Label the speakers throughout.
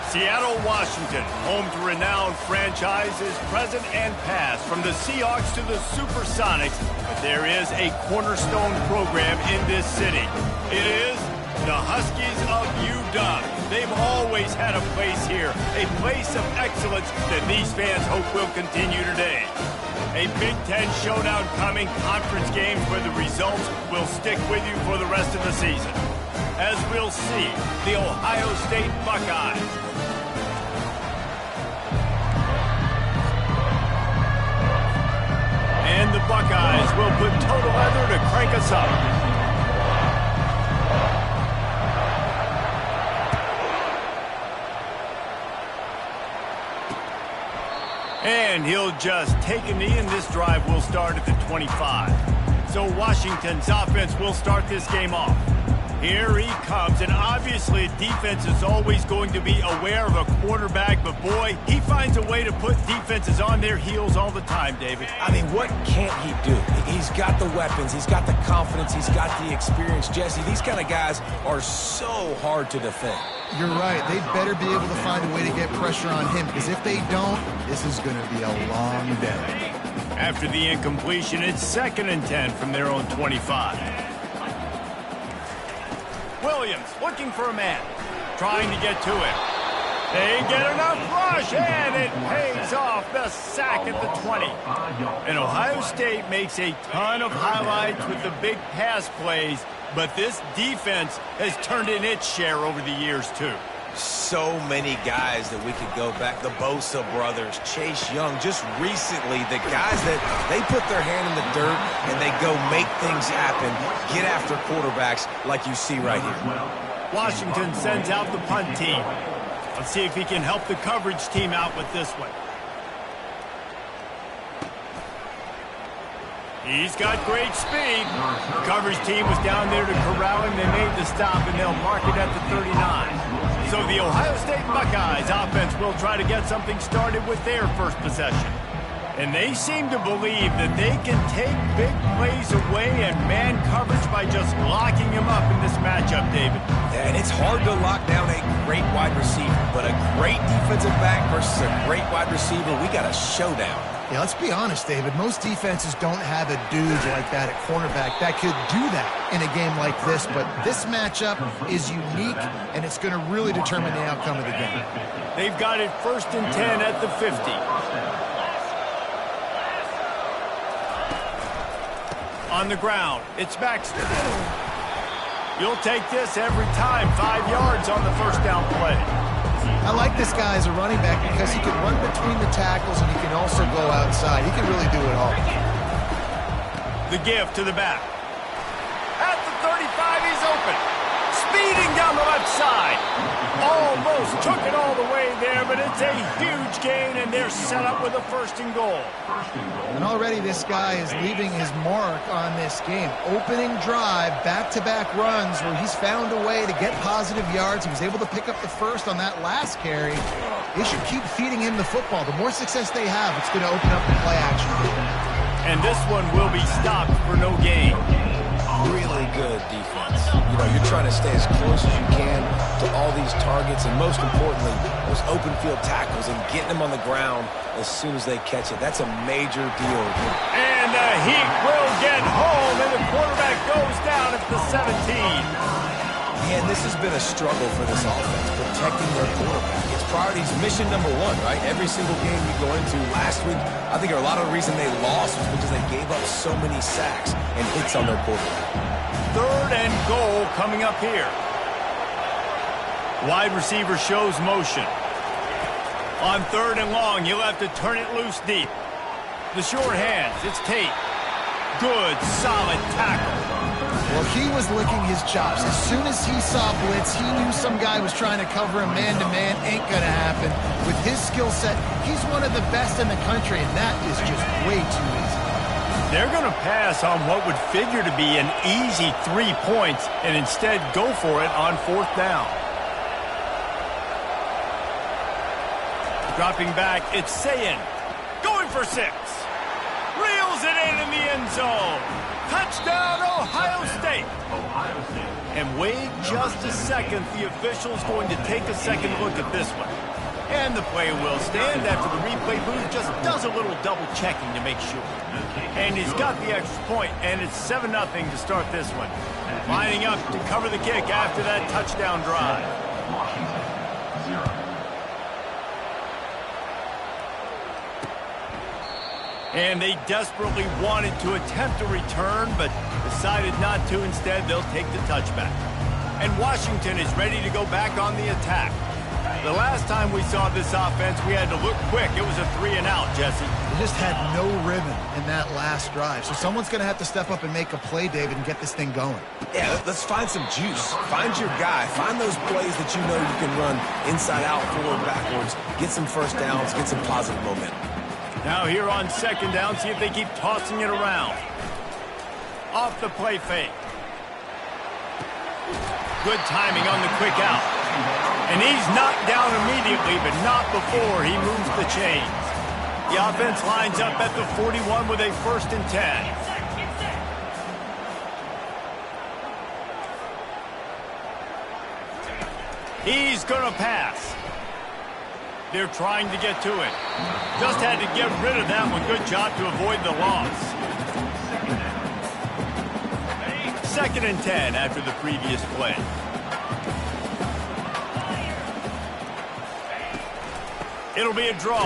Speaker 1: Seattle, Washington, home to renowned franchises present and past, from the Seahawks to the Supersonics, but there is a cornerstone program in this city. It is the Huskies of UW. They've always had a place here, a place of excellence that these fans hope will continue today. A Big Ten showdown coming, conference games where the results will stick with you for the rest of the season. As we'll see, the Ohio State Buckeyes. And the Buckeyes will put total leather to crank us up. And he'll just take a knee, and this drive will start at the 25. So Washington's offense will start this game off. Here he comes, and obviously defense is always going to be aware of a quarterback, but boy, he finds a way to put defenses on their heels all the time, David.
Speaker 2: I mean, what can't he do? He's got the weapons, he's got the confidence, he's got the experience. Jesse, these kind of guys are so hard to defend.
Speaker 3: You're right. They better be able to find a way to get pressure on him, because if they don't, this is going to be a long day.
Speaker 1: After the incompletion, it's 2nd and 10 from their own 25. Williams looking for a man, trying to get to him. They get enough rush, and it pays off. The sack at the 20. And Ohio State makes a ton of highlights with the big pass plays, but this defense has turned in its share over the years, too.
Speaker 2: So many guys that we could go back. The Bosa brothers, Chase Young. Just recently, the guys that they put their hand in the dirt and they go make things happen, get after quarterbacks like you see right here.
Speaker 1: Washington sends out the punt team. Let's see if he can help the coverage team out with this one. He's got great speed. The coverage team was down there to corral him. They made the stop, and they'll mark it at the 39. So the Ohio State Buckeyes offense will try to get something started with their first possession. And they seem to believe that they can take big plays away and man coverage by just locking him up in this matchup, David.
Speaker 2: And it's hard to lock down a great wide receiver, but a great defensive back versus a great wide receiver, we got a showdown.
Speaker 3: Yeah, let's be honest, David. Most defenses don't have a dude like that at cornerback that could do that in a game like this, but this matchup is unique, and it's going to really determine the outcome of the game.
Speaker 1: They've got it 1st and 10 at the 50. On the ground, it's Baxter. You'll take this every time. 5 yards on the first down play.
Speaker 3: I like this guy as a running back because he can run between the tackles and he can also go outside. He can really do it all.
Speaker 1: The give to the back. At the 35, he's open. Speeding down the left side. Almost took it all the way there, but it's a huge gain, and they're set up with a 1st and goal.
Speaker 3: And already this guy is leaving his mark on this game. Opening drive, back-to-back runs where he's found a way to get positive yards. He was able to pick up the 1st on that last carry. They should keep feeding him the football. The more success they have, it's going to open up the play action.
Speaker 1: And this one will be stopped for no gain.
Speaker 2: Really good defense. You know, you're trying to stay as close as you can to all these targets, and most importantly, those open field tackles and getting them on the ground as soon as they catch it. That's a major deal.
Speaker 1: And the Heat will get home, and the quarterback goes down at the 17.
Speaker 2: Man, this has been a struggle for this offense, protecting their quarterback. It's priorities, mission number 1, right? Every single game you go into. Last week, I think a lot of the reason they lost was because they gave up so many sacks and hits on their quarterback.
Speaker 1: 3rd and goal coming up here. Wide receiver shows motion. On 3rd and long, he'll have to turn it loose deep. The short hands, it's Tate. Good, solid tackle.
Speaker 3: Well, he was licking his chops. As soon as he saw blitz, he knew some guy was trying to cover him man-to-man. Ain't going to happen. With his skill set, he's one of the best in the country, and that is just way too easy.
Speaker 1: They're going to pass on what would figure to be an easy 3 points and instead go for it on 4th down. Dropping back, it's Sayin. Going for 6. Reels it in the end zone. Touchdown, Ohio State. And wait just a second, the official's going to take a second look at this one. And the play will stand after the replay booth just does a little double checking to make sure. And he's got the extra point, and it's 7-0 to start this one. Lining up to cover the kick after that touchdown drive. And they desperately wanted to attempt a return, but decided not to. Instead, they'll take the touchback. And Washington is ready to go back on the attack. The last time we saw this offense, we had to look quick. It was a 3-and-out, Jesse.
Speaker 3: They just had no rhythm in that last drive. So someone's going to have to step up and make a play, David, and get this thing going.
Speaker 2: Yeah, let's find some juice. Find your guy. Find those plays that you know you can run inside out, forward, backwards. Get some first downs. Get some positive momentum.
Speaker 1: Now here on second down, see if they keep tossing it around. Off the play fake. Good timing on the quick out. And he's knocked down immediately, but not before he moves the chains. The offense lines up at the 41 with a 1st and 10. He's going to pass. They're trying to get to it. Just had to get rid of that one. Good job to avoid the loss. 2nd and 10 after the previous play. It'll be a draw.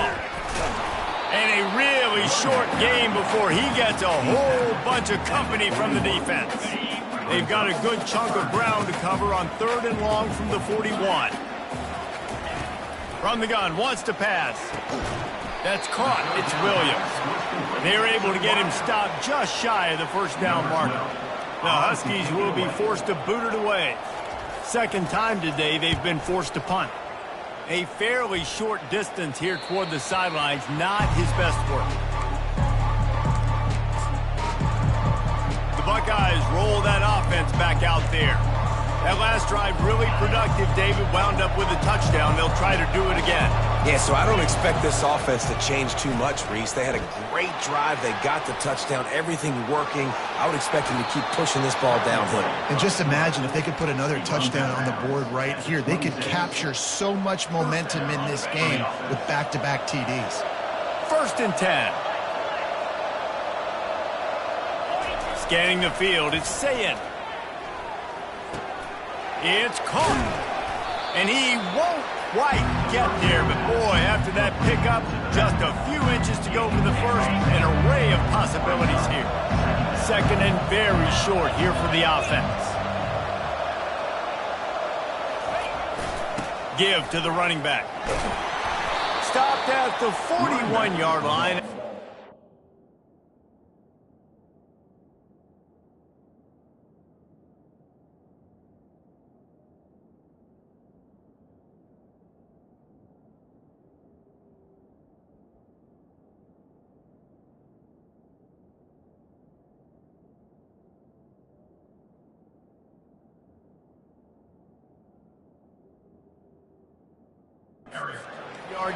Speaker 1: And a really short game before he gets a whole bunch of company from the defense. They've got a good chunk of ground to cover on 3rd and long from the 41. From the gun, wants to pass. That's caught. It's Williams. They're able to get him stopped just shy of the 1st down marker. The Huskies will be forced to boot it away. 2nd time today they've been forced to punt. A fairly short distance here toward the sidelines, not his best work. The Buckeyes roll that offense back out there. That last drive really productive. David wound up with a touchdown. They'll try to do it again.
Speaker 2: Yeah, so I don't expect this offense to change too much, Reese. They had a great drive. They got the touchdown. Everything working. I would expect them to keep pushing this ball downhill. And
Speaker 3: just imagine if they could put another touchdown on the board right here. They could capture so much momentum in this game with back-to-back TDs.
Speaker 1: 1st and 10. Scanning the field, it's Sayin. It's caught. And he won't quite get there. But, boy, after that pickup, just a few inches to go for the first. An array of possibilities here. 2nd and very short here for the offense. Give to the running back. Stopped at the 41-yard line.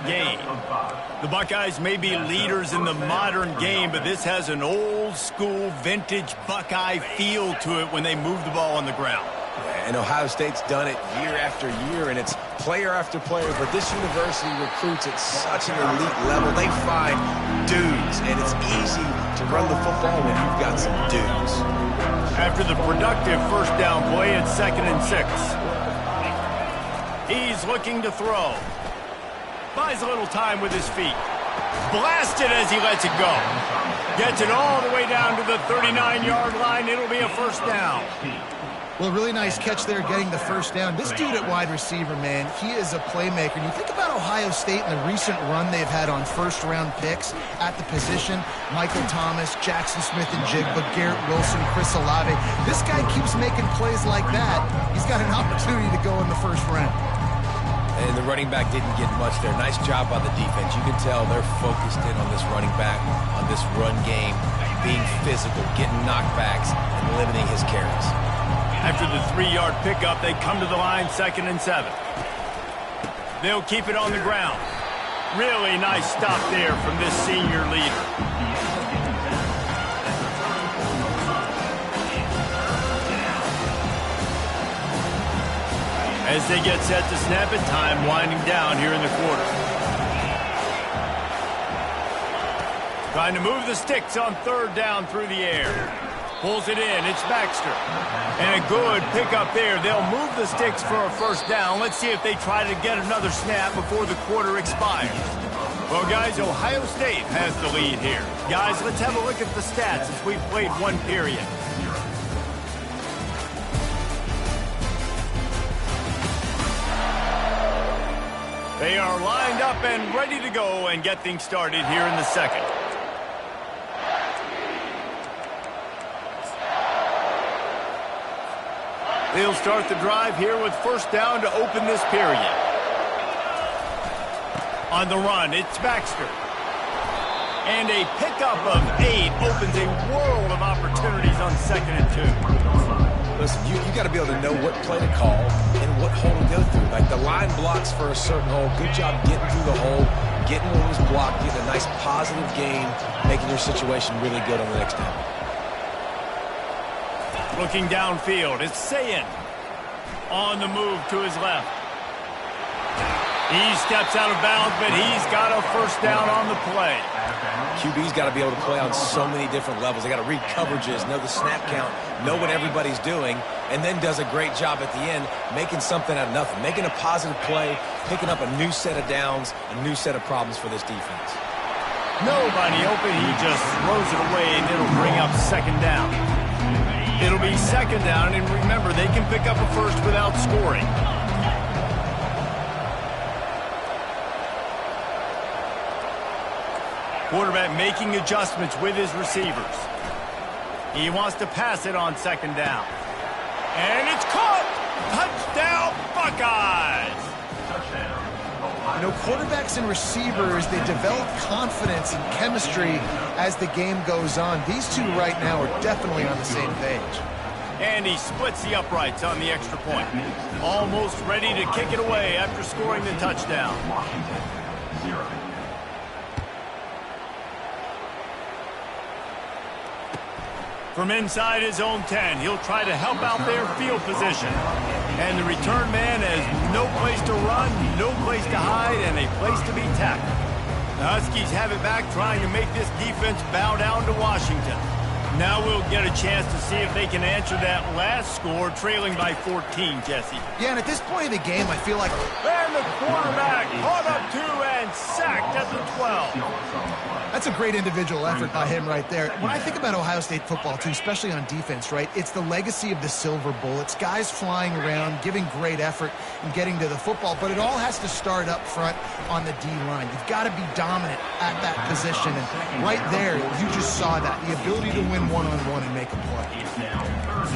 Speaker 1: Game. The Buckeyes may be leaders in the modern game, but this has an old-school, vintage Buckeye feel to it when they move the ball on the ground.
Speaker 2: And Ohio State's done it year after year, and it's player after player, but this university recruits at such an elite level. They find dudes, and it's easy to run the football when you've got some dudes.
Speaker 1: After the productive 1st down play, it's 2nd and 6. He's looking to throw. Buys a little time with his feet. Blasted as he lets it go. Gets it all the way down to the 39-yard line. It'll be a 1st down.
Speaker 3: Well, really nice catch there getting the 1st down. This dude at wide receiver, man, he is a playmaker. And you think about Ohio State and the recent run they've had on 1st-round picks at the position. Michael Thomas, Jackson Smith-Njigba, Garrett Wilson, Chris Olave. This guy keeps making plays like that. He's got an opportunity to go in the 1st round.
Speaker 2: And the running back didn't get much there. Nice job by the defense. You can tell they're focused in on this running back, on this run game, being physical, getting knockbacks, and limiting his carries.
Speaker 1: After the 3-yard pickup, they come to the line, 2nd and 7. They'll keep it on the ground. Really nice stop there from this senior leader. As they get set to snap it, time winding down here in the quarter. Trying to move the sticks on third down through the air. Pulls it in. It's Baxter. And a good pickup there. They'll move the sticks for a first down. Let's see if they try to get another snap before the quarter expires. Well, guys, Ohio State has the lead here. Guys, let's have a look at the stats as we've played one period. They are lined up and ready to go and get things started here in the second. They'll start the drive here with first down to open this period. On the run, it's Baxter. And a pickup of 8 opens a world of opportunities on 2nd and 2.
Speaker 2: Listen, you got to be able to know what play to call and what hole to go through. Like the line blocks for a certain hole. Good job getting through the hole, getting what was blocked, getting a nice positive gain, making your situation really good on the next down.
Speaker 1: Looking downfield, it's Sayin. On the move to his left. He steps out of bounds, but he's got a first down on the play.
Speaker 2: QB's got to be able to play on so many different levels. They got to read coverages, know the snap count, know what everybody's doing, and then does a great job at the end making something out of nothing, making a positive play, picking up a new set of downs, a new set of problems for this defense.
Speaker 1: Nobody open. He just throws it away, and it'll bring up second down. It'll be second down, and remember, they can pick up a first without scoring. Quarterback making adjustments with his receivers. He wants to pass it on second down. And it's caught! Touchdown, Buckeyes!
Speaker 3: You know, quarterbacks and receivers, they develop confidence and chemistry as the game goes on. These two right now are definitely on the same page.
Speaker 1: And he splits the uprights on the extra point. Almost ready to kick it away after scoring the touchdown. From inside his own 10, he'll try to help out their field position. And the return man has no place to run, no place to hide, and a place to be tackled. The Huskies have it back, trying to make this defense bow down to Washington. Now we'll get a chance to see if they can answer that last score, trailing by 14, Jesse.
Speaker 3: Yeah, and at this point of the game, I feel like...
Speaker 1: And the quarterback caught up to and sacked at the 12.
Speaker 3: That's a great individual effort by him right there. When I think about Ohio State football, too, especially on defense, right, it's the legacy of the Silver Bowl. It's guys flying around, giving great effort and getting to the football, but it all has to start up front on the D-line. You've got to be dominant at that position, and right there, you just saw that, the ability to win one-on-one and make a play.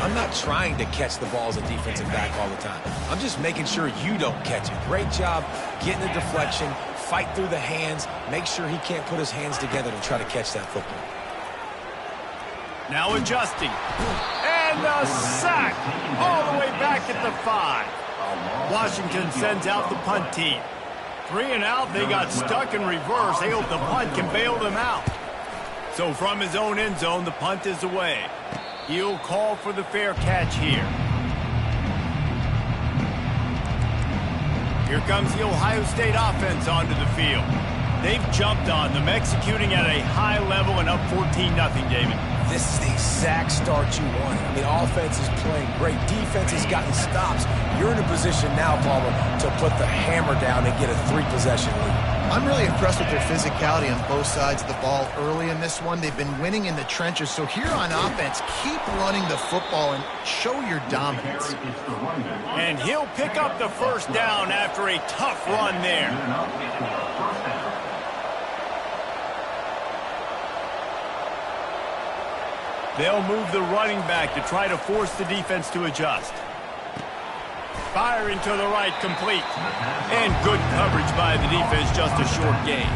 Speaker 2: I'm not trying to catch the ball as a defensive back all the time. I'm just making sure you don't catch it. Great job getting the deflection, fight through the hands, make sure he can't put his hands together to try to catch that football.
Speaker 1: Now adjusting. And a sack all the way back at the 5. Washington sends out the punt team. 3 and out, they got stuck in reverse. They hope the punt can bail them out. So from his own end zone, the punt is away. He'll call for the fair catch here. Here comes the Ohio State offense onto the field. They've jumped on them, executing at a high level and up 14-0, David.
Speaker 2: This is the exact start you wanted. I mean, offense is playing great. Defense has gotten stops. You're in a position now, Palmer, to put the hammer down and get a 3-possession lead.
Speaker 3: I'm really impressed with their physicality on both sides of the ball early in this one. They've been winning in the trenches. So here on offense, keep running the football and show your dominance.
Speaker 1: And he'll pick up the first down after a tough run there. They'll move the running back to try to force the defense to adjust. Firing to the right, complete. And good coverage by the defense, just a short gain.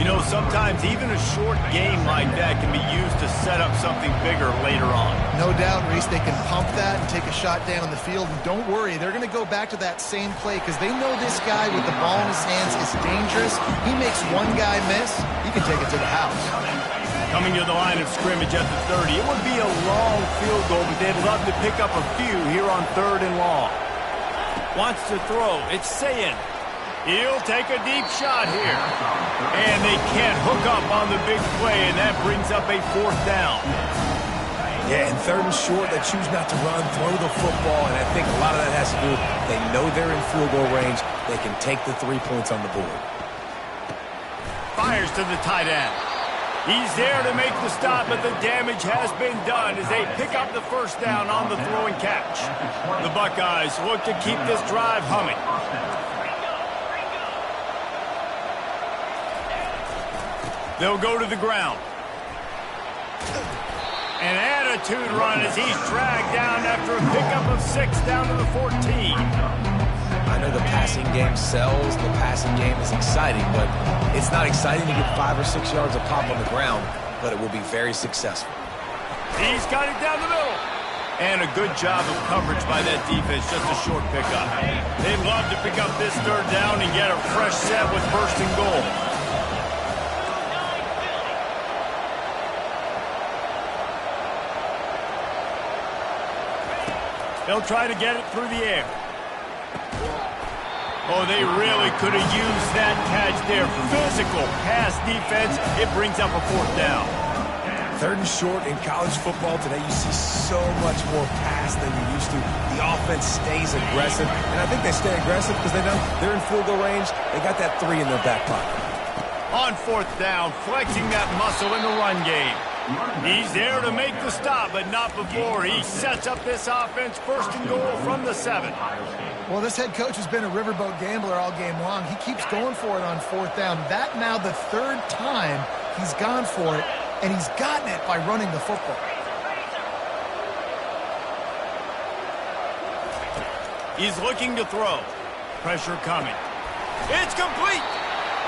Speaker 1: You know, sometimes even a short game like that can be used to set up something bigger later on.
Speaker 3: No doubt, Reese, they can pump that and take a shot down the field. And don't worry, they're going to go back to that same play because they know this guy with the ball in his hands is dangerous. He makes one guy miss, he can take it to the house.
Speaker 1: Coming to the line of scrimmage at the 30. It would be a long field goal, but they'd love to pick up a few here on 3rd and long. Wants to throw. It's Sayin. He'll take a deep shot here. And they can't hook up on the big play, and that brings up a 4th down.
Speaker 2: Yeah, and 3rd and short, they choose not to run, throw the football, and I think a lot of that has to do with they know they're in field goal range. They can take the 3 points on the board.
Speaker 1: Fires to the tight end. He's there to make the stop, but the damage has been done as they pick up the 1st down on the throwing catch. The Buckeyes look to keep this drive humming. They'll go to the ground. An attitude run as he's dragged down after a pickup of 6 down to the 14.
Speaker 2: I know the passing game sells, the passing game is exciting, but it's not exciting to get 5 or 6 yards of pop on the ground, but it will be very successful.
Speaker 1: He's got it down the middle. And a good job of coverage by that defense, just a short pickup. They'd love to pick up this 3rd down and get a fresh set with 1st and goal. They'll try to get it through the air. Oh, they really could have used that catch there. Physical pass defense. It brings up a 4th down.
Speaker 2: 3rd and short in college football today, you see so much more pass than you used to. The offense stays aggressive, and I think they stay aggressive because they're in field goal range. They got that 3 in their back pocket.
Speaker 1: On 4th down, flexing that muscle in the run game. He's there to make the stop, but not before he sets up this offense 1st and goal from the 7.
Speaker 3: Well, this head coach has been a riverboat gambler all game long. He keeps going for it on 4th down. That now the 3rd time he's gone for it, and he's gotten it by running the football.
Speaker 1: He's looking to throw. Pressure coming. It's complete.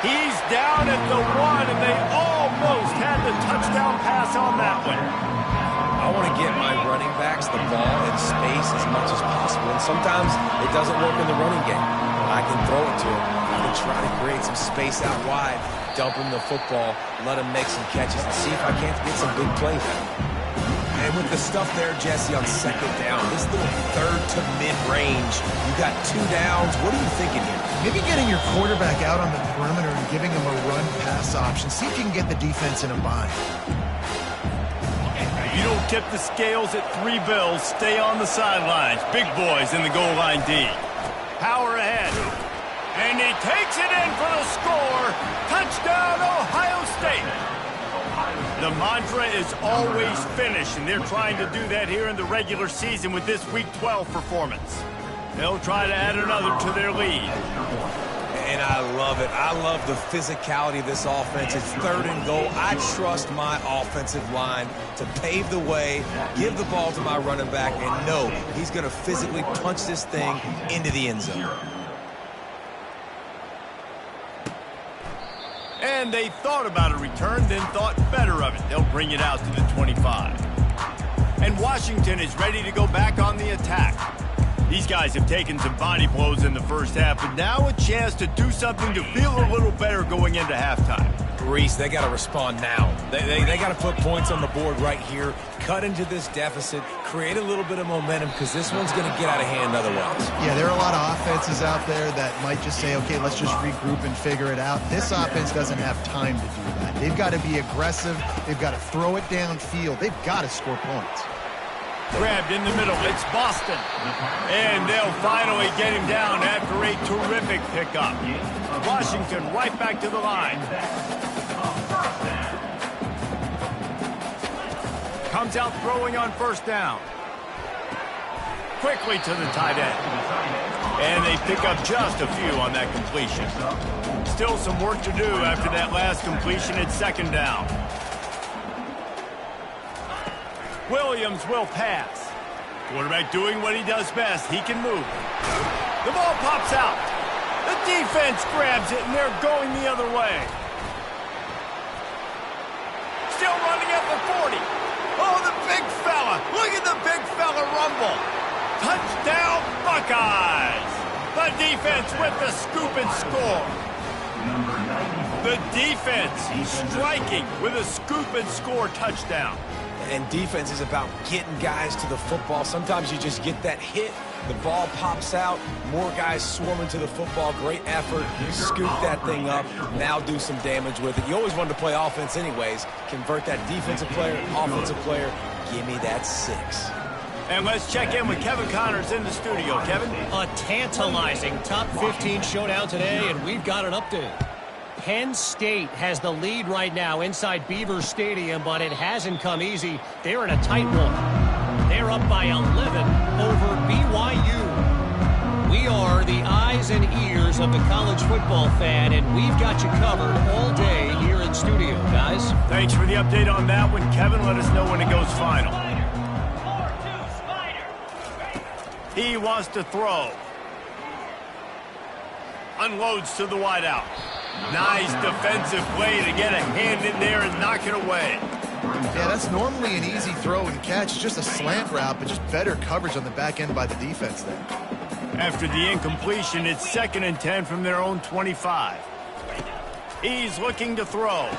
Speaker 1: He's down at the 1, and they almost had the touchdown pass on that one.
Speaker 2: I want to get my running backs the ball in space as much as possible, and sometimes it doesn't work in the running game. I can throw it to him. I can try to create some space out wide, dump him the football, let him make some catches, and see if I can't get some big plays out. And with the stuff there, Jesse, on 2nd down, this little 3rd to mid-range, you got 2 downs. What are you thinking here?
Speaker 3: Maybe getting your quarterback out on the perimeter and giving him a run-pass option. See if you can get the defense in a bind.
Speaker 1: You don't tip the scales at 3 bills. Stay on the sidelines. Big boys in the goal line D. Power ahead. And he takes it in for the score. Touchdown, Ohio State. The mantra is always finish, and they're trying to do that here in the regular season with this Week 12 performance. They'll try to add another to their lead.
Speaker 2: And I love it. I love the physicality of this offense. It's 3rd and goal. I trust my offensive line to pave the way, give the ball to my running back, and know he's going to physically punch this thing into the end zone.
Speaker 1: And they thought about a return, then thought better of it. They'll bring it out to the 25. And Washington is ready to go back on the attack. These guys have taken some body blows in the 1st half, but now a chance to do something to feel a little better going into halftime.
Speaker 2: Reese, they got to respond now. They got to put points on the board right here, cut into this deficit, create a little bit of momentum, because this one's going to get out of hand otherwise.
Speaker 3: Yeah, there are a lot of offenses out there that might just say, okay, let's just regroup and figure it out. This offense doesn't have time to do that. They've got to be aggressive. They've got to throw it downfield. They've got to score points.
Speaker 1: Grabbed in the middle. It's Boston. And they'll finally get him down after a terrific pickup. Washington right back to the line. Comes out throwing on 1st down. Quickly to the tight end. And they pick up just a few on that completion. Still some work to do after that last completion at 2nd down. Williams will pass. Quarterback doing what he does best. He can move. The ball pops out. The defense grabs it, and they're going the other way. Still running at the 40. Oh, the big fella. Look at the big fella rumble. Touchdown, Buckeyes. The defense with the scoop and score. The defense striking with a scoop and score touchdown.
Speaker 2: And defense is about getting guys to the football. Sometimes you just get that hit The ball pops out, more guys swarming to the football. Great effort. Scoop that thing up. Now do some damage with it. You always wanted to play offense anyways. Convert that defensive player, offensive player. Give me that 6.
Speaker 1: And let's check in with Kevin Connors in the studio. Kevin?
Speaker 4: A tantalizing top 15 showdown today, and we've got an update. Penn State has the lead right now inside Beaver Stadium, but it hasn't come easy. They're in a tight one. They're up by 11 over BYU. We are the eyes and ears of the college football fan, and we've got you covered all day here in studio, guys.
Speaker 1: Thanks for the update on that one, Kevin. Let us know when it goes final. He wants to throw. Unloads to the wideout. Nice defensive play to get a hand in there and knock it away.
Speaker 3: Yeah, that's normally an easy throw and catch. Just a slant route, but just better coverage on the back end by the defense there.
Speaker 1: After the incompletion, it's 2nd and 10 from their own 25. He's looking to throw.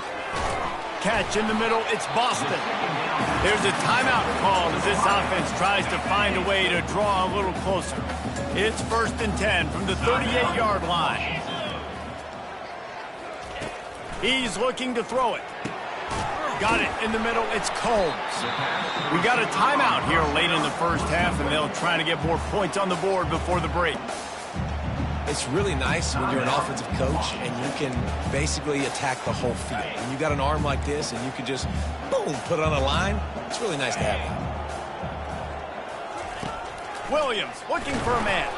Speaker 1: Catch in the middle. It's Boston. There's a timeout called as this offense tries to find a way to draw a little closer. It's 1st and 10 from the 38-yard line. He's looking to throw it. Got it in the middle. It's Combs. We got a timeout here late in the first half, and they'll try to get more points on the board before the break.
Speaker 2: It's really nice when you're an offensive coach and you can basically attack the whole field. And you got an arm like this and you can just, boom, put it on a line. It's really nice to have that.
Speaker 1: Williams looking for a man.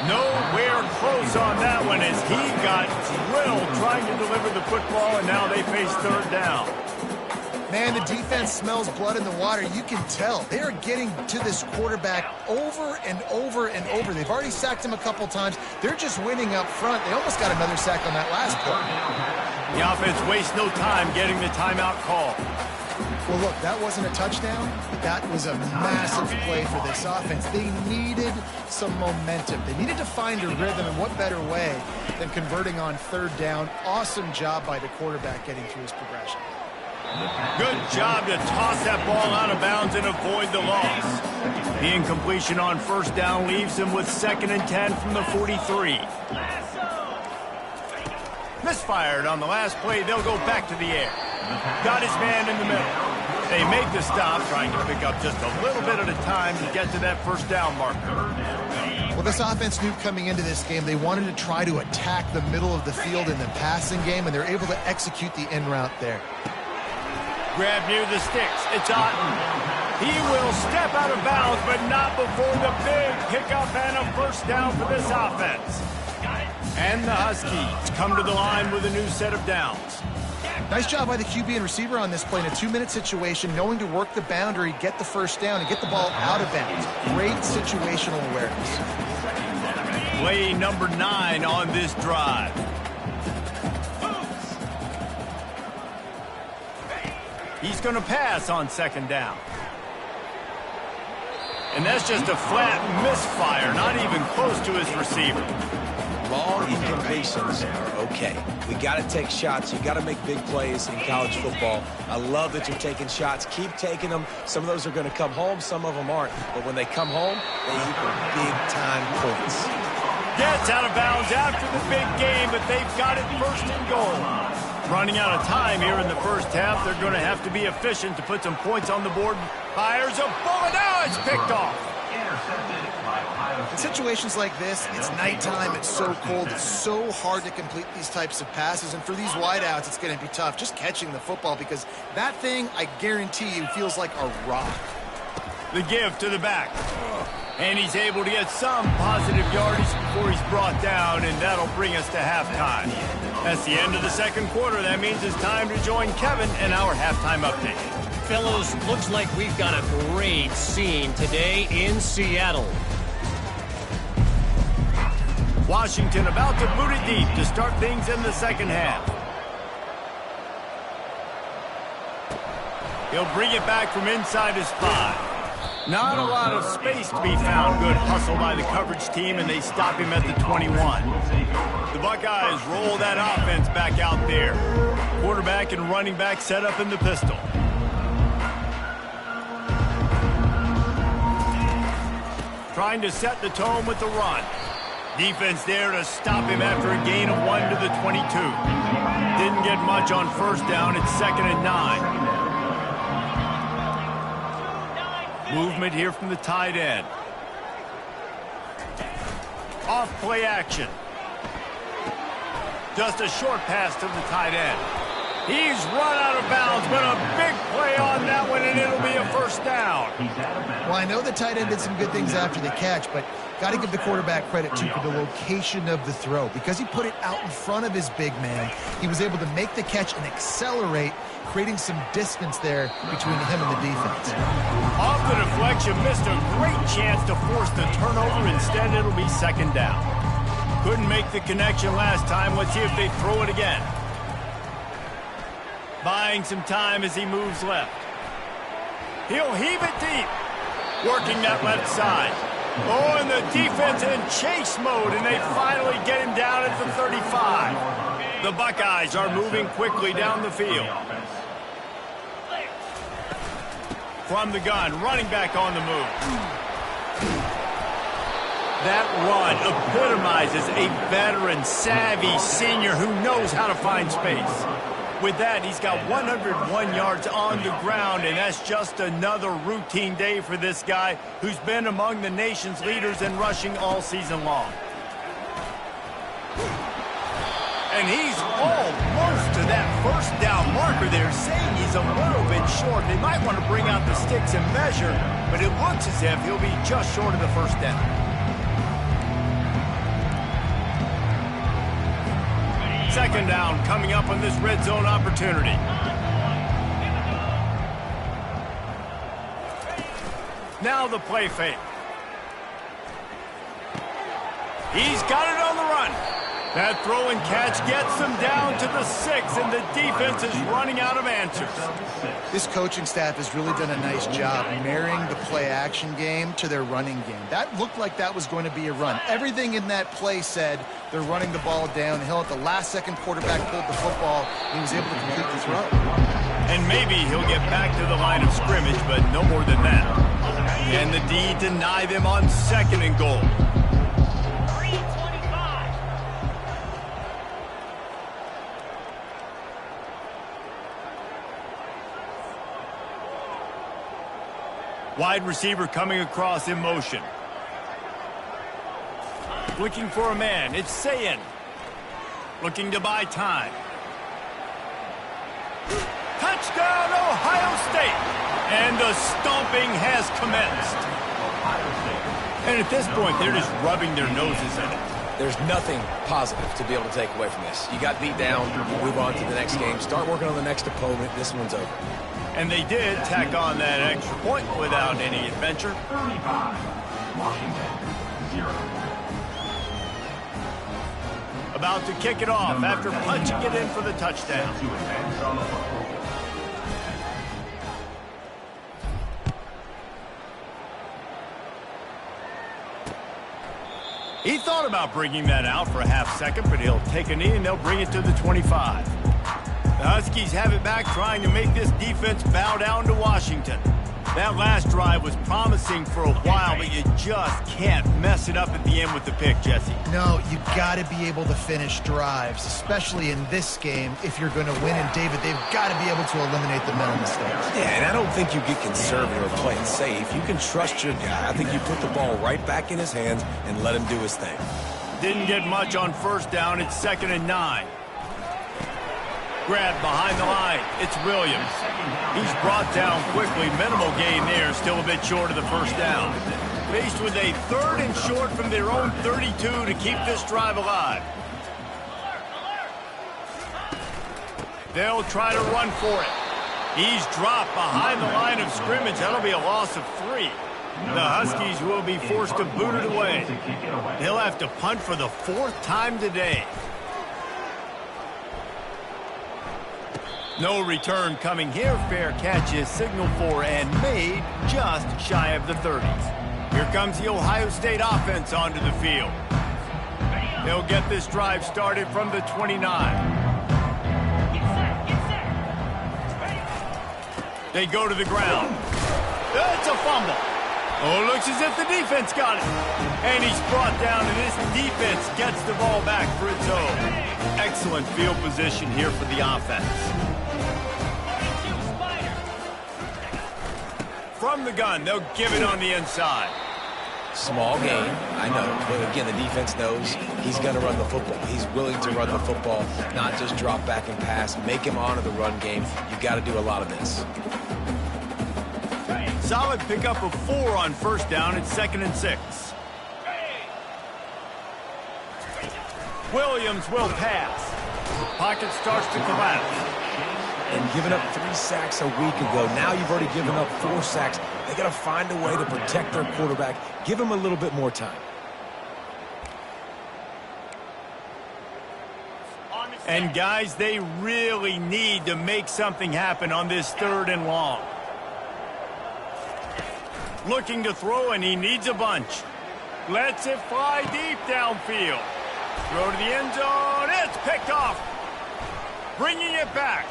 Speaker 1: Nowhere close on that one as he got drilled trying to deliver the football, and now they face 3rd down.
Speaker 3: Man, the defense smells blood in the water. You can tell. They are getting to this quarterback over and over and over. They've already sacked him a couple times. They're just winning up front. They almost got another sack on that last play.
Speaker 1: The offense wastes no time getting the timeout call.
Speaker 3: Well, look, that wasn't a touchdown. That was a massive play for this offense. They needed some momentum. They needed to find a rhythm, and what better way than converting on 3rd down. Awesome job by the quarterback getting through his progression.
Speaker 1: Good job to toss that ball out of bounds and avoid the loss. The incompletion on 1st down leaves him with 2nd and 10 from the 43. Misfired on the last play. They'll go back to the air. Got his man in the middle. They make the stop, trying to pick up just a little bit at a time to get to that 1st down marker.
Speaker 3: Well, this offense knew coming into this game they wanted to try to attack the middle of the field in the passing game, and they're able to execute the in route there.
Speaker 1: Grab near the sticks. It's Otten. He will step out of bounds, but not before the big pickup and a 1st down for this offense. And the Huskies come to the line with a new set of downs.
Speaker 3: Nice job by the QB and receiver on this play in a 2-minute situation, knowing to work the boundary, get the 1st down, and get the ball out of bounds. Great situational awareness.
Speaker 1: Play number 9 on this drive. He's going to pass on 2nd down. And that's just a flat misfire, not even close to his receiver.
Speaker 2: Long incompletions are okay. We got to take shots. You got to make big plays in college football. I love that you're taking shots. Keep taking them. Some of those are going to come home. Some of them aren't. But when they come home, they equal big-time points.
Speaker 1: Gets out of bounds after the big game, but they've got it 1st and goal. Running out of time here in the first half. They're going to have to be efficient to put some points on the board. Fires a bullet. Now it's picked off.
Speaker 3: In situations like this, it's nighttime, it's so cold, it's so hard to complete these types of passes, and for these wideouts, it's going to be tough just catching the football because that thing, I guarantee you, feels like a rock.
Speaker 1: The give to the back. And he's able to get some positive yardage before he's brought down, and that'll bring us to halftime. That's the end of the 2nd quarter. That means it's time to join Kevin and our halftime update.
Speaker 4: Fellows, looks like we've got a great scene today in Seattle.
Speaker 1: Washington about to boot it deep to start things in the 2nd half. He'll bring it back from inside his 5. Not a lot of space to be found. Good hustle by the coverage team, and they stop him at the 21. The Buckeyes roll that offense back out there. Quarterback and running back set up in the pistol. trying to set the tone with the run. Defense there to stop him after a gain of 1 to the 22. Didn't get much on first down. It's 2nd and 9. Movement here from the tight end. Off play action. Just a short pass to the tight end. He's run out of bounds, but a big play on that one, and it'll be a first down.
Speaker 3: Well, I know the tight end did some good things after the catch, but got to give the quarterback credit, too, for the location of the throw. Because he put it out in front of his big man, he was able to make the catch and accelerate, creating some distance there between him and the defense.
Speaker 1: Off the deflection, missed a great chance to force the turnover. Instead, it'll be 2nd down. Couldn't make the connection last time. Let's see if they throw it again. Buying some time as he moves left. He'll heave it deep. Working that left side. Oh, and the defense in chase mode, and they finally get him down at the 35. The Buckeyes are moving quickly down the field. From the gun, running back on the move. That run epitomizes a veteran, savvy senior who knows how to find space. With that, he's got 101 yards on the ground, and that's just another routine day for this guy who's been among the nation's leaders in rushing all season long. And he's almost to that first down marker there, saying he's a little bit short. They might want to bring out the sticks and measure, but it looks as if he'll be just short of the first down. Second down coming up on this red zone opportunity. Now the play fake. He's got it on the run. That throw and catch gets them down to the 6, and the defense is running out of answers.
Speaker 3: This coaching staff has really done a nice job marrying the play-action game to their running game. That looked like that was going to be a run. Everything in that play said they're running the ball downhill. At the last second, quarterback pulled the football, and he was able to complete the throw.
Speaker 1: And maybe he'll get back to the line of scrimmage, but no more than that. And the D deny them on 2nd and goal. Wide receiver coming across in motion. Looking for a man. It's Sayin. Looking to buy time. Touchdown, Ohio State! And the stomping has commenced. And at this point, they're just rubbing their noses in it.
Speaker 2: There's nothing positive to be able to take away from this. You got beat down, move on to the next game, start working on the next opponent. This one's over.
Speaker 1: And they did tack on that extra point without any adventure.
Speaker 5: 35, Washington, 0.
Speaker 1: About to kick it off after punching it in for the touchdown.
Speaker 5: To advance on the football.
Speaker 1: He thought about bringing that out for a half second, but he'll take a knee and they'll bring it to the 25. The Huskies have it back, trying to make this defense bow down to Washington. That last drive was promising for a while, but you just can't mess it up at the end with the pick, Jesse.
Speaker 3: No, you got to be able to finish drives, especially in this game. If you're going to win, and David, they've got to be able to eliminate the mental mistakes.
Speaker 2: Yeah, and I don't think you get conservative or play it safe. You can trust your guy. I think you put the ball right back in his hands and let him do his thing.
Speaker 1: Didn't get much on first down. It's 2nd and 9. Grab behind the line. It's Williams. He's brought down quickly. Minimal gain there. Still a bit short of the first down. Faced with a 3rd and short from their own 32 to keep this drive alive. They'll try to run for it. He's dropped behind the line of scrimmage. That'll be a loss of 3. The Huskies will be forced to boot it away. They'll have to punt for the 4th time today. No return coming here. Fair catch is signaled for and made just shy of the 30s. Here comes the Ohio State offense onto the field. They'll get this drive started from the 29. They go to the ground. It's a fumble. Oh, looks as if the defense got it. And he's brought down, and this defense gets the ball back for its own. Excellent field position here for the offense. From the gun, they'll give it on the inside.
Speaker 2: Small gain, I know. But again, the defense knows he's going to run the football. He's willing to run the football, not just drop back and pass. Make him honor the run game. You've got to do a lot of this.
Speaker 1: Solid pickup of 4 on first down. It's 2nd and 6. Williams will pass. Pocket starts to collapse.
Speaker 2: And giving up 3 sacks a week ago. Now you've already given up 4 sacks. They got to find a way to protect their quarterback. Give him a little bit more time.
Speaker 1: And guys, they really need to make something happen on this 3rd and long. Looking to throw, and he needs a bunch. Lets it fly deep downfield. Throw to the end zone. It's picked off. Bringing it back.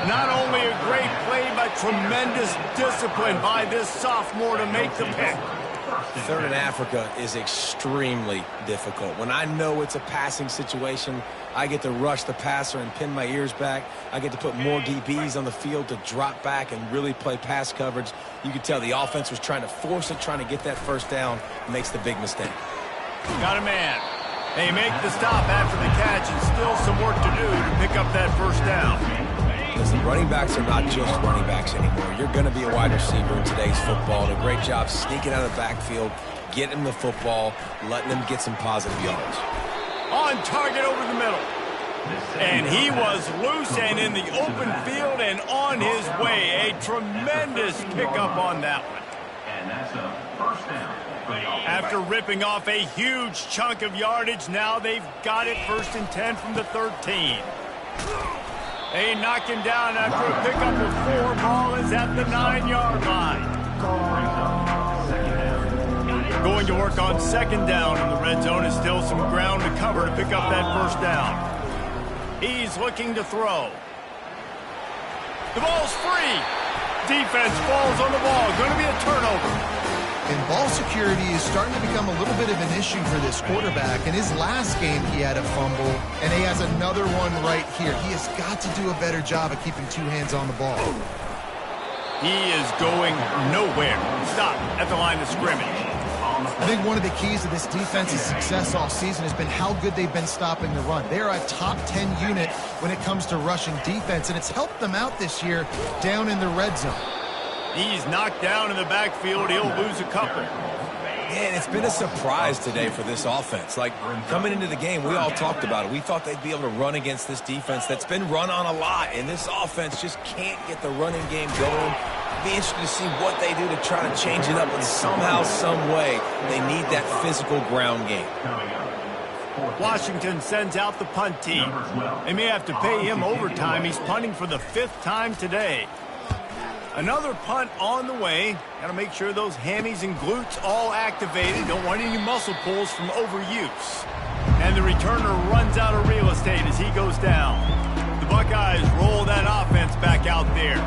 Speaker 1: Not only a great play, but tremendous discipline by this sophomore to make the pick.
Speaker 2: 3rd and Africa is extremely difficult. When I know it's a passing situation, I get to rush the passer and pin my ears back. I get to put more DBs on the field to drop back and really play pass coverage. You could tell the offense was trying to force it, trying to get that first down. Makes the big mistake.
Speaker 1: Got a man. They make the stop after the catch, and still some work to do to pick up that first down.
Speaker 2: Listen, running backs are not just running backs anymore. You're going to be a wide receiver in today's football. And a great job sneaking out of the backfield, getting the football, letting them get some positive yards.
Speaker 1: On target over the middle. And he was loose and in the open field and on his way. A tremendous pickup on that one.
Speaker 5: And that's a first down.
Speaker 1: After ripping off a huge chunk of yardage, now they've got it 1st and 10 from the 13. They knock him down after a pickup of 4. Ball is at the 9-yard line. Going to work on 2nd down in the red zone. Is still some ground to cover to pick up that first down. He's looking to throw. The ball's free. Defense falls on the ball. Going to be a turnover.
Speaker 3: And ball security is starting to become a little bit of an issue for this quarterback. In his last game, he had a fumble, and he has another one right here. He has got to do a better job of keeping 2 hands on the ball.
Speaker 1: He is going nowhere. Stop at the line of scrimmage.
Speaker 3: I think one of the keys to this defense's success all season has been how good they've been stopping the run. They're a top 10 unit when it comes to rushing defense, and it's helped them out this year down in the red zone.
Speaker 1: He's knocked down in the backfield. He'll lose a couple.
Speaker 2: Man, it's been a surprise today for this offense. Like, coming into the game, we all talked about it. We thought they'd be able to run against this defense that's been run on a lot, and this offense just can't get the running game going. Be interested to see what they do to try to change it up, but somehow, some way, they need that physical ground game.
Speaker 1: Washington sends out the punt team. They may have to pay him overtime. He's punting for the 5th time today. Another punt on the way. Got to make sure those hammies and glutes all activated. Don't want any muscle pulls from overuse. And the returner runs out of real estate as he goes down. The Buckeyes roll that offense back out there.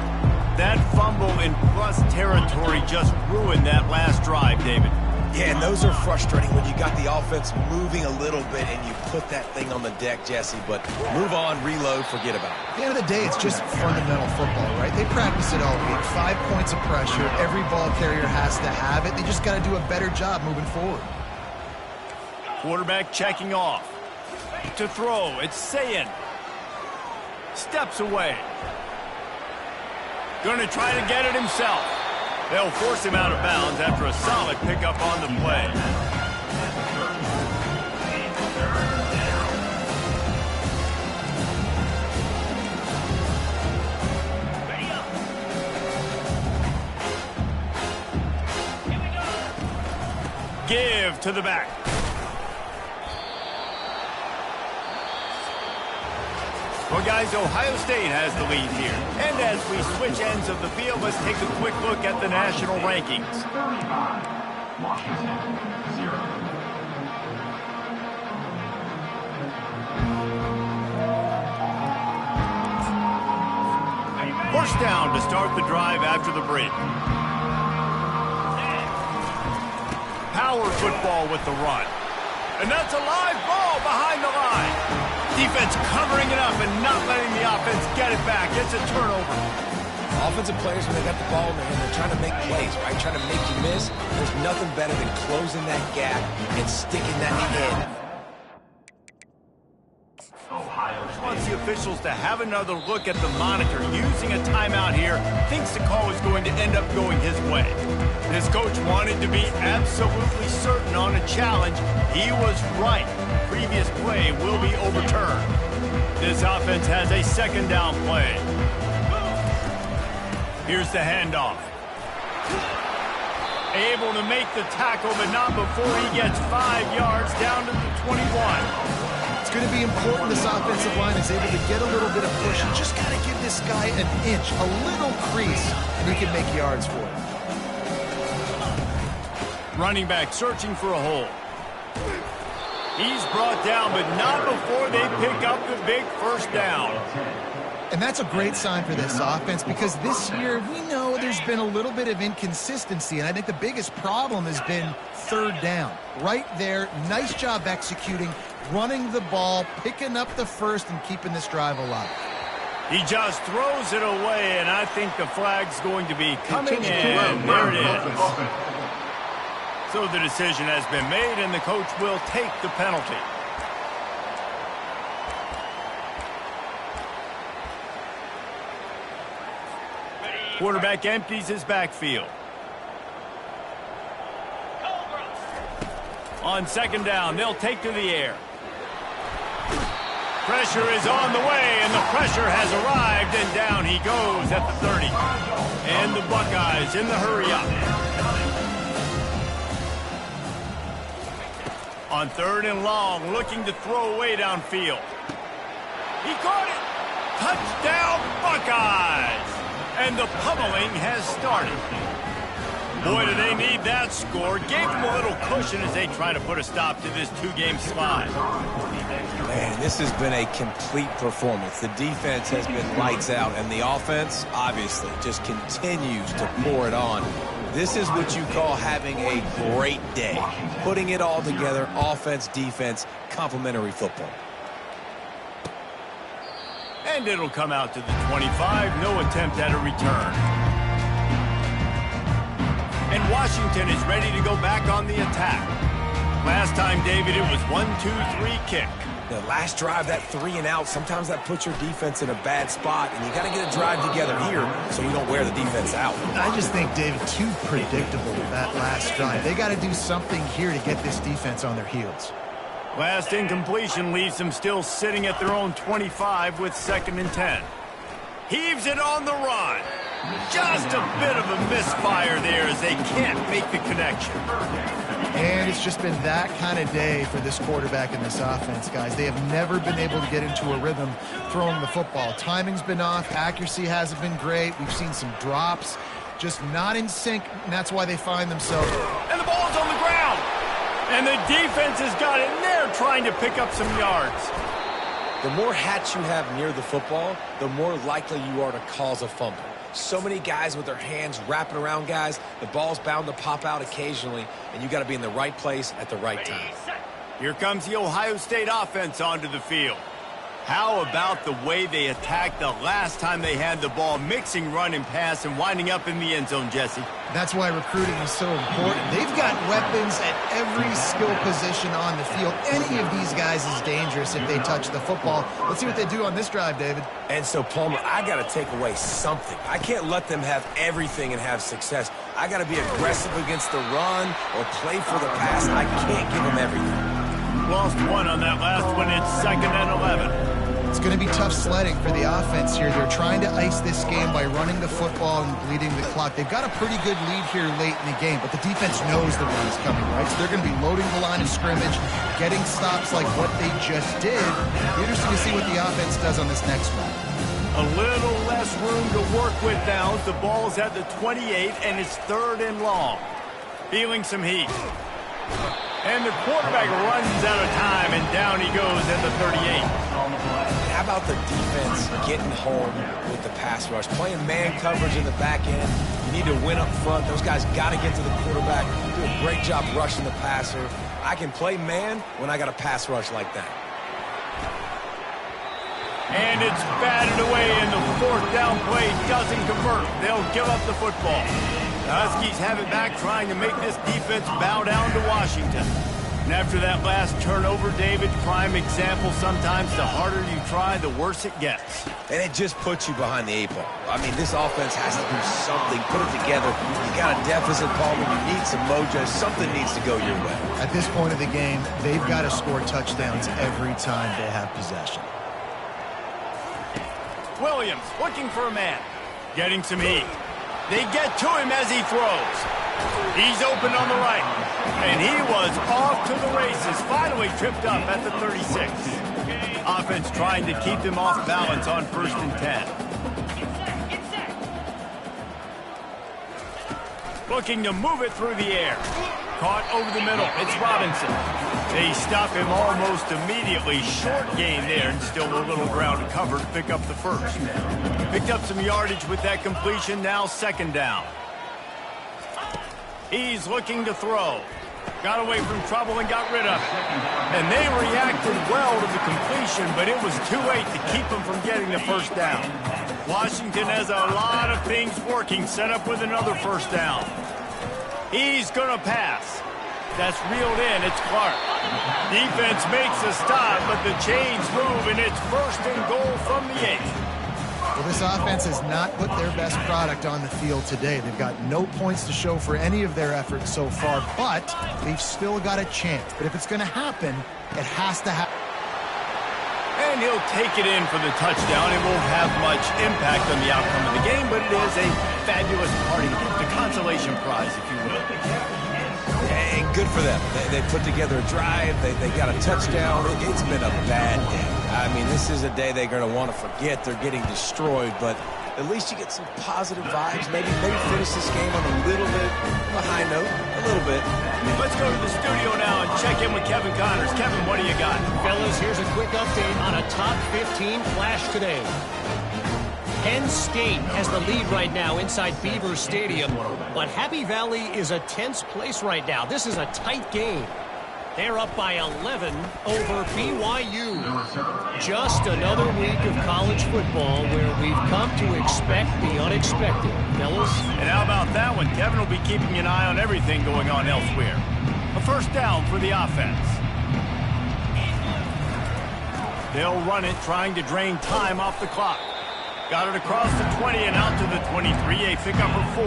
Speaker 1: That fumble in plus territory just ruined that last drive, David.
Speaker 2: Yeah, and those are frustrating when you got the offense moving a little bit and you put that thing on the deck, Jesse. But move on, reload, forget about it.
Speaker 3: At the end of the day, it's just fundamental football, right? They practice it all week. 5 points of pressure. Every ball carrier has to have it. They just got to do a better job moving forward.
Speaker 1: Quarterback checking off. To throw, it's Sayin. Steps away. Going to try to get it himself. They'll force him out of bounds after a solid pickup on the play. Give to the back. Well, guys, Ohio State has the lead here. And as we switch ends of the field, let's take a quick look at the national rankings.
Speaker 5: 35, Washington, 0.
Speaker 1: First down to start the drive after the break. Power football with the run. And that's a live ball behind the line. Defense covering it up and not letting the offense get it back. It's a turnover.
Speaker 2: Offensive players, when they got the ball in their hand, they're trying to make plays, right? Trying to make you miss. There's nothing better than closing that gap and sticking that in.
Speaker 1: Wants the officials to have another look at the monitor. Using a timeout here, thinks the call is going to end up going his way. This coach wanted to be absolutely certain on a challenge. He was right. Previous play will be overturned. This offense has a second down play. Here's the handoff. Able to make the tackle, but not before he gets 5 yards down to the 21.
Speaker 3: It's going to be important this offensive line is able to get a little bit of push. You just got to give this guy an inch, a little crease, and he can make yards for it.
Speaker 1: Running back searching for a hole. He's brought down, but not before they pick up the big first down.
Speaker 3: And that's a great sign for this offense because this year we know there's been a little bit of inconsistency, and I think the biggest problem has been third down. Right there, nice job executing, running the ball, picking up the first, and keeping this drive alive.
Speaker 1: He just throws it away, and I think the flag's going to be coming in. There it is. So the decision has been made, and the coach will take the penalty. Quarterback empties his backfield. On second down, they'll take to the air. Pressure is on the way, and the pressure has arrived, and down he goes at the 30. And the Buckeyes in the hurry-up. On third and long, looking to throw away downfield. He caught it! Touchdown, Buckeyes! And the pummeling has started. Boy, do they need that score. Gave them a little cushion as they try to put a stop to this two-game slide.
Speaker 2: Man, this has been a complete performance. The defense has been lights out, and the offense, obviously, just continues to pour it on. This is what you call having a great day. Putting it all together, offense, defense, complementary football.
Speaker 1: And it'll come out to the 25. No attempt at a return. And Washington is ready to go back on the attack. Last time, David, it was 1-2-3 kick.
Speaker 2: The last drive, that 3 and out, sometimes that puts your defense in a bad spot, and you got to get a drive together here so we don't wear the defense out.
Speaker 3: I just think, David, too predictable with that last drive. They got to do something here to get this defense on their heels.
Speaker 1: Last incompletion leaves them still sitting at their own 25 with 2nd and 10. Heaves it on the run. Just a bit of a misfire there as they can't make the connection.
Speaker 3: And it's just been that kind of day for this quarterback and this offense, guys. They have never been able to get into a rhythm throwing the football. Timing's been off. Accuracy hasn't been great. We've seen some drops. Just not in sync, and that's why they find themselves.
Speaker 1: And the ball's on the ground. And the defense has got in there trying to pick up some yards.
Speaker 2: The more hats you have near the football, the more likely you are to cause a fumble. So many guys with their hands wrapping around guys, the ball's bound to pop out occasionally, and you got to be in the right place at the right time.
Speaker 1: Here comes the Ohio State offense onto the field. How about the way they attacked the last time they had the ball, mixing run and pass and winding up in the end zone, Jesse?
Speaker 3: That's why recruiting is so important. They've got weapons at every skill position on the field. Any of these guys is dangerous if they touch the football. Let's see what they do on this drive, David.
Speaker 2: And so, Palmer, I got to take away something. I can't let them have everything and have success. I got to be aggressive against the run or play for the pass. I can't give them everything.
Speaker 1: Lost one on that last one. It's 2nd and 11.
Speaker 3: It's going to be tough sledding for the offense here. They're trying to ice this game by running the football and bleeding the clock. They've got a pretty good lead here late in the game, but the defense knows the run's coming, right? So they're going to be loading the line of scrimmage, getting stops like what they just did. Interesting to see what the offense does on this next one.
Speaker 1: A little less room to work with now. The ball's at the 28, and it's 3rd and long. Feeling some heat. And the quarterback runs out of time, and down he goes at the 38.
Speaker 2: How How about the defense getting home with the pass rush? Playing man coverage in the back end. You need to win up front. Those guys got to get to the quarterback. Do a great job rushing the passer. I can play man when I got a pass rush like that.
Speaker 1: And it's batted away, and the fourth down play doesn't convert. They'll give up the football. The Huskies have it back, trying to make this defense bow down to Washington. And after that last turnover, David, prime example, sometimes the harder you try, the worse it gets.
Speaker 2: And it just puts you behind the 8 ball. I mean, this offense has to do something, put it together. You got a deficit, Palmer. You need some mojo. Something needs to go your way.
Speaker 3: At this point of the game, they've got to score touchdowns every time they have possession.
Speaker 1: Williams looking for a man. Getting some heat. They get to him as he throws. He's open on the right. And he was off to the races. Finally tripped up at the 36. Offense trying to keep them off balance on 1st and 10. Looking to move it through the air. Caught over the middle. It's Robinson. They stop him almost immediately. Short gain there, and still a little ground to cover to pick up the first. Picked up some yardage with that completion. Now 2nd down. He's looking to throw. Got away from trouble and got rid of it. And they reacted well to the completion, but it was too late to keep them from getting the first down. Washington has a lot of things working, set up with another 1st down. He's going to pass. That's reeled in. It's Clark. Defense makes a stop, but the chains move, and it's 1st and goal from the 8.
Speaker 3: Well, this offense has not put their best product on the field today. They've got no points to show for any of their efforts so far, but they've still got a chance. But if it's going to happen, it has to happen.
Speaker 1: And he'll take it in for the touchdown. It won't have much impact on the outcome of the game, but it is a fabulous parting gift, a consolation prize, if you will.
Speaker 2: And good for them. They put together a drive. They got a touchdown. It's been a bad day. I mean, this is a day they're going to want to forget. They're getting destroyed, but at least you get some positive vibes. Maybe finish this game on a little bit of a high note, a little bit.
Speaker 1: Let's go to the studio now and check in with Kevin Connors. Kevin, what do you got?
Speaker 4: Fellas, here's a quick update on a top 15 flash today. Penn State has the lead right now inside Beaver Stadium, but Happy Valley is a tense place right now. This is a tight game. They're up by 11 over BYU. Just another week of college football where we've come to expect the unexpected, fellas.
Speaker 1: And how about that one? Kevin will be keeping an eye on everything going on elsewhere. A 1st down for the offense. They'll run it, trying to drain time off the clock. Got it across the 20 and out to the 23, a pickup of 4.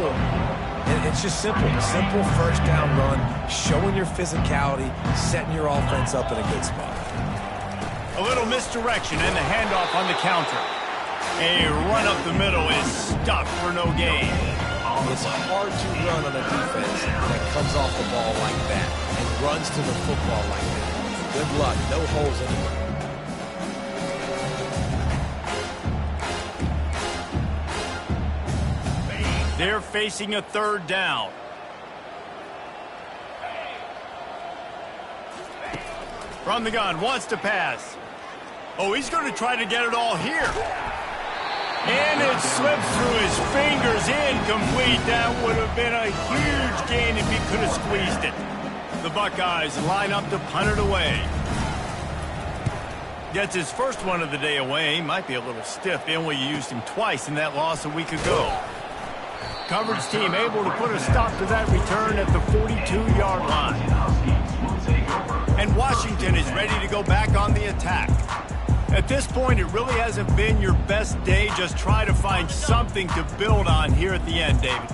Speaker 2: It's just simple. Simple 1st down run, showing your physicality, setting your offense up in a good spot.
Speaker 1: A little misdirection and the handoff on the counter. A run up the middle is stuck for no gain.
Speaker 2: It's hard to run on a defense that comes off the ball like that and runs to the football like that. Good luck. No holes anywhere.
Speaker 1: They're facing a 3rd down. From the gun, wants to pass. Oh, he's going to try to get it all here. And it slips through his fingers, incomplete. That would have been a huge gain if he could have squeezed it. The Buckeyes line up to punt it away. Gets his first one of the day away. Might be a little stiff. They only used him twice in that loss a week ago. Coverage team able to put a stop to that return at the 42-yard line. And Washington is ready to go back on the attack. At this point, it really hasn't been your best day. Just try to find something to build on here at the end, David.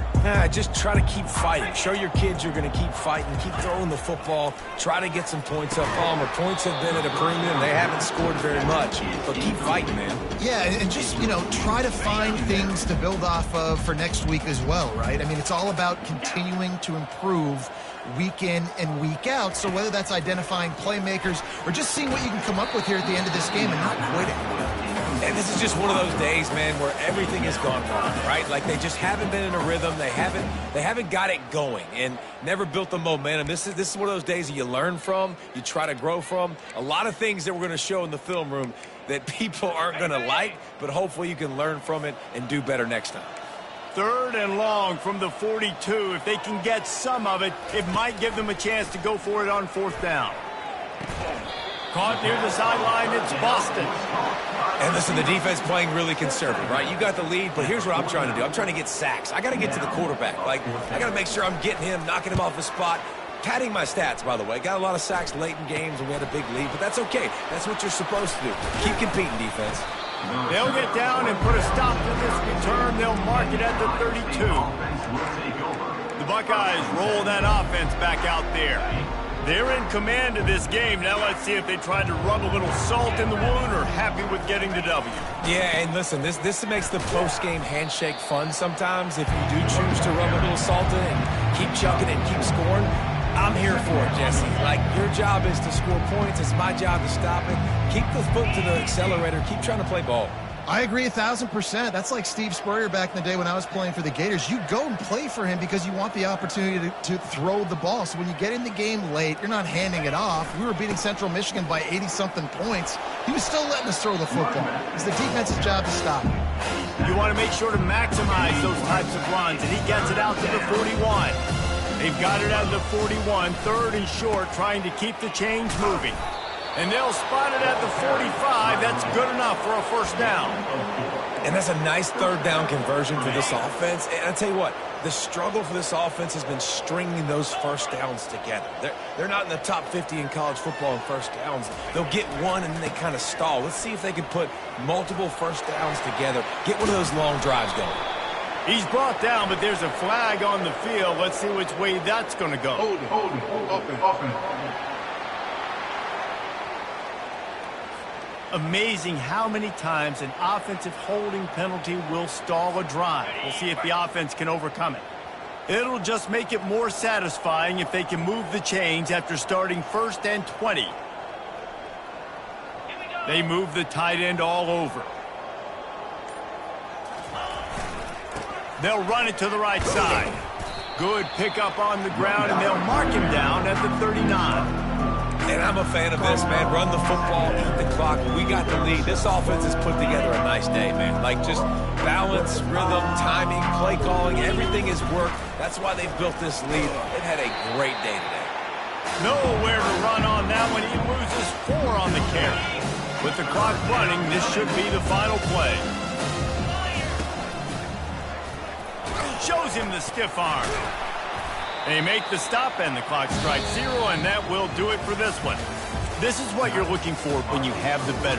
Speaker 2: Just try to keep fighting. Show your kids you're going to keep fighting. Keep throwing the football. Try to get some points up. Palmer, points have been at a premium. They haven't scored very much, but keep fighting, man.
Speaker 3: Yeah, and just, try to find things to build off of for next week as well, right? I mean, it's all about continuing to improve week in and week out. So whether that's identifying playmakers or just seeing what you can come up with here at the end of this game and not quitting.
Speaker 2: And this is just one of those days, man, where everything has gone wrong, right? Like they just haven't been in a rhythm. They haven't got it going and never built the momentum. This is one of those days that you learn from, you try to grow from. A lot of things that we're going to show in the film room, that people aren't going to like, but hopefully you can learn from it and do better next time.
Speaker 1: 3rd and long from the 42. If they can get some of it, it might give them a chance to go for it on 4th down. Caught near the sideline, it's Boston.
Speaker 2: And listen, the defense playing really conservative, right? You got the lead, but here's what I'm trying to do. I'm trying to get sacks. I got to get to the quarterback. Like, I got to make sure I'm getting him, knocking him off his spot. Padding my stats, by the way. Got a lot of sacks late in games when we had a big lead, but that's okay. That's what you're supposed to do. Keep competing, defense.
Speaker 1: They'll get down and put a stop to this return. They'll mark it at the 32. The Buckeyes roll that offense back out there. They're in command of this game. Now let's see if they try to rub a little salt in the wound or happy with getting the W.
Speaker 2: Yeah, and listen, this makes the post-game handshake fun sometimes. If you do choose to rub a little salt in and keep chucking and keep scoring, I'm here for it, Jesse. Like, your job is to score points. It's my job to stop it. Keep the foot to the accelerator. Keep trying to play ball.
Speaker 3: I agree 1,000%. That's like Steve Spurrier back in the day when I was playing for the Gators. You go and play for him because you want the opportunity to throw the ball. So when you get in the game late, you're not handing it off. We were beating Central Michigan by 80-something points. He was still letting us throw the football. It's the defense's job to stop it.
Speaker 1: You want to make sure to maximize those types of runs, and he gets it out to the 41. They've got it at the 41, 3rd and short, trying to keep the chains moving. And they'll spot it at the 45. That's good enough for a 1st down.
Speaker 2: And that's a nice 3rd down conversion for this offense. And I tell you what, the struggle for this offense has been stringing those 1st downs together. They're not in the top 50 in college football in 1st downs. They'll get one and then they kind of stall. Let's see if they can put multiple 1st downs together, get one of those long drives going.
Speaker 1: He's brought down, but there's a flag on the field. Let's see which way that's going to go.
Speaker 5: Hold it. Open.
Speaker 1: Amazing how many times an offensive holding penalty will stall a drive. We'll see if the offense can overcome it. It'll just make it more satisfying if they can move the chains after starting 1st and 20. They move the tight end all over. They'll run it to the right side. Good pickup on the ground, and they'll mark him down at the 39.
Speaker 2: And I'm a fan of this, man. Run the football, eat the clock. We got the lead. This offense has put together a nice day, man. Like, just balance, rhythm, timing, play calling, everything has worked. That's why they've built this lead. They've had a great day today.
Speaker 1: Nowhere to run on that one. He loses 4 on the carry. With the clock running, this should be the final play. Shows him the stiff arm. They make the stop, and the clock strikes 0, and that will do it for this one. This is what you're looking for when you have the better.